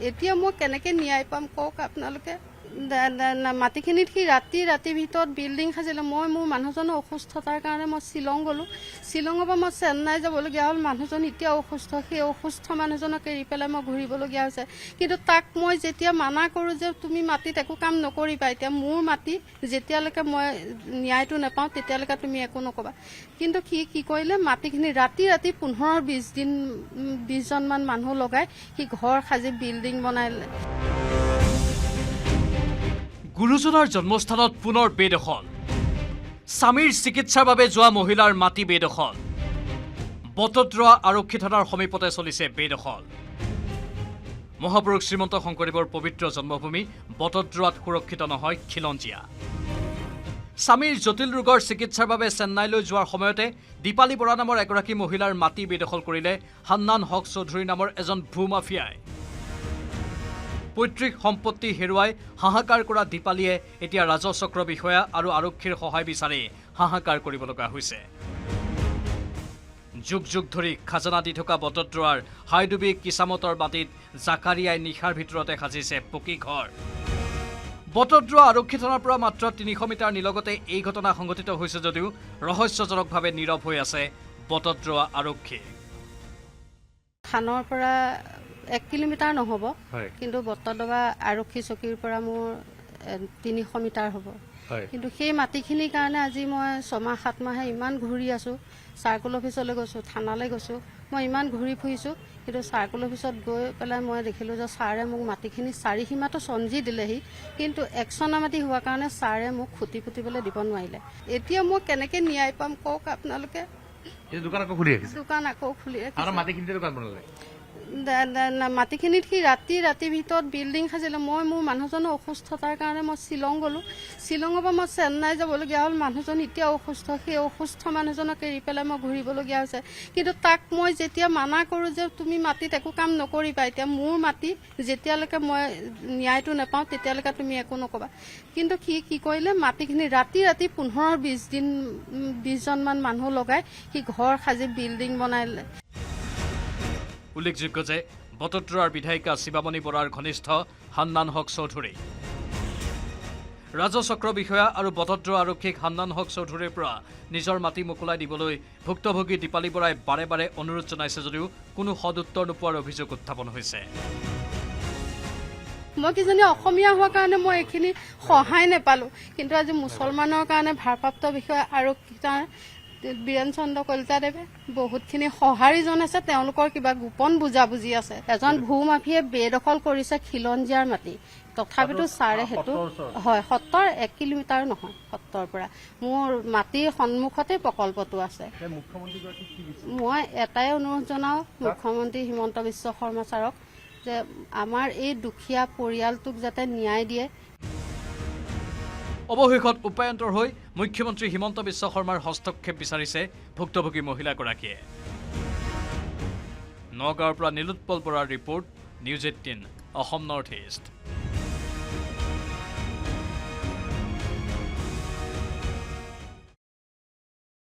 এতিয়া মই কেনেকৈ ন্যায় পাম কওক আপোনালোকে মাটিখিনিত সি ৰাতিৰ ভিতৰত বিল্ডিং সাজিলে মই মোৰ মানুহজনৰ অসুস্থতাৰ কাৰণে মই শ্বিলং গ'লোঁ শ্বিলঙৰ পৰা মই চেন্নাই যাবলগীয়া হ'ল মানুহজন এতিয়া অসুস্থ সেই অসুস্থ মানুহজনক এৰি পেলাই মই ঘূৰিবলগীয়া হৈছে কিন্তু তাক মই যেতিয়া মানা কৰোঁ যে তুমি মাটিত একো কাম নকৰিবা এতিয়া মোৰ মাটি যেতিয়ালৈকে মই ন্যায়টো নাপাওঁ তেতিয়ালৈকে তুমি একো নক'বা কিন্তু সি কি কৰিলে মাটিখিনি ৰাতি 15-20জনমান মানুহ লগাই সি ঘৰ সাজি বিল্ডিং বনাইলে গুৰুজনাৰ জন্মস্থানত পুনৰ বেদখল স্বামীৰ চিকিৎসাৰ বাবে যোৱা মহিলাৰ মাটি বেদখল বটদ্ৰৱা আৰক্ষী থানাৰ সমীপতে চলিছে বেদখল মহাপুৰুষ শ্ৰীমন্ত শংকৰদেৱৰ পবিত্ৰ জন্মভূমি বটদ্ৰৱাত সুৰক্ষিত নহয় খিলঞ্জীয়া স্বামীৰ জটিল ৰোগৰ চিকিৎসাৰ বাবে চেন্নাইলৈ যোৱাৰ সময়তে দীপালী বৰা নামৰ এগৰাকী মহিলাৰ মাটি বেদখল কৰিলে হান্নান হক চৌধুৰী নামৰ এজন ভূমাফিয়াই পৈতৃক সম্পত্তি হেৰুৱাই হাহাকাৰ কৰা দীপালীয়ে এতিয়া ৰাজচক্ৰ বিষয়া আৰু আৰক্ষীৰ সহায় বিচাৰি হাহাকাৰ কৰিব লগা হৈছে যুগ ধৰি খাজানা দি থকা বটদ্ৰৱাৰ হাইডুবি কিচামতৰ মাটিত জাকাৰিয়াই নিশাৰ ভিতৰতে সাজিছে পকী ঘৰ বটদ্ৰৱা আৰক্ষী থানাৰ পৰা মাত্ৰ 300 মিটাৰ নিলগতে এই ঘটনা সংঘটিত হৈছে যদিও ৰহস্যজনকভাৱে নীৰৱ হৈ আছে বটদ্ৰৱা আৰক্ষী থানৰ পৰা 1 কিলোমিটাৰ নহ'ব কিন্তু বটদ্ৰৱা আৰক্ষী চকীৰ পৰা মোৰ 300 মিটাৰ হ'ব কিন্তু সেই মাটিখিনিৰ কাৰণে আজি মই 6-7 মাহে ইমান ঘূৰি আছোঁ চাৰ্কুল অফিচলৈ গৈছোঁ থানালৈ গৈছোঁ মই ইমান ঘূৰি ফুৰিছোঁ কিন্তু চাৰ্কুল অফিচত গৈ পেলাই মই দেখিলোঁ যে ছাৰে মোক মাটিখিনি চাৰিসীমাটো চঞ্জি দিলেহি কিন্তু একচনা মাটি হোৱাৰ কাৰণে ছাৰে মোক খুটি পুতিবলৈ দিব নোৱাৰিলে এতিয়া মই কেনেকৈ ন্যায় পাম কওক আপোনালোকে দোকান আকৌ খুলি ৰাখিছে দোকান আকৌ খুলি আৰু মাটিখিনিতে দোকান বনালে মাটিখিনিত সি ৰাতিৰ ভিতৰত বিল্ডিং সাজিলে মই মোৰ মানুহজনৰ অসুস্থতাৰ কাৰণে মই শ্বিলং গ'লোঁ শ্বিলঙৰ পৰা মই চেন্নাই যাবলগীয়া হ'ল মানুহজন এতিয়া অসুস্থ সেই অসুস্থ মানুহজনক এৰি পেলাই মই ঘূৰিবলগীয়া হৈছে কিন্তু তাক মই যেতিয়া মানা কৰোঁ যে তুমি মাটিত একো কাম নকৰিবা এতিয়া মোৰ মাটি যেতিয়ালৈকে মই ন্যায়টো নাপাওঁ তেতিয়ালৈকে তুমি একো নক'বা কিন্তু সি কি কৰিলে মাটিখিনি ৰাতি 15-20জনমান মানুহ লগাই সি ঘৰ সাজি বিল্ডিং বনাইলে উল্লেখযোগ্য যে বটদ্ৰৱাৰ বিধায়িকা শিৱামণি বৰাৰ ঘনিষ্ঠ হান্নান হক চৌধুৰী ৰাজচক্ৰ বিষয়া আৰু বটদ্ৰৱা আৰক্ষীক হান্নান হক চৌধুৰীৰ পৰা নিজৰ মাটি মোকলাই দিবলৈ ভুক্তভোগী দীপালী বৰাই বাৰে অনুৰোধ জনাইছে যদিও কোনো সদুত্তৰ নোপোৱাৰ অভিযোগ উত্থাপন হৈছে মই কিজানি অসমীয়া হোৱাৰ কাৰণে মই এইখিনি সহায় নাপালোঁ কিন্তু আজি মুছলমানৰ কাৰণে ভাৰপ্ৰাপ্ত বিষয়া আৰক্ষী বীৰেন চন্দ্ৰ কলিতাদেৱে বহুতখিনি সঁহাৰি জনাইছে তেওঁলোকৰ কিবা গোপন বুজাবুজি আছে এজন ভূমাফিয়ে বেদখল কৰিছে খিলঞ্জীয়াৰ মাটি তথাপিতো ছাৰে সেইটো হয় 1 কিলোমিটাৰ নহয় 70ৰ পৰা মোৰ মাটিৰ সন্মুখতে প্ৰকল্পটো আছে মই এটাই অনুৰোধ জনাওঁ মুখ্যমন্ত্ৰী হিমন্ত বিশ্ব শৰ্মা ছাৰক যে আমাৰ এই দুখীয়া পৰিয়ালটোক যাতে ন্যায় দিয়ে অৱশেষত উপায়ন্তৰ হৈ মুখ্যমন্ত্ৰী হিমন্ত বিশ্ব শৰ্মাৰ হস্তক্ষেপ বিচাৰিছে ভুক্তভোগী মহিলাগৰাকীয়ে নগাঁৱৰ পৰা নীলোৎপল বৰাৰ report news 18 Assam north east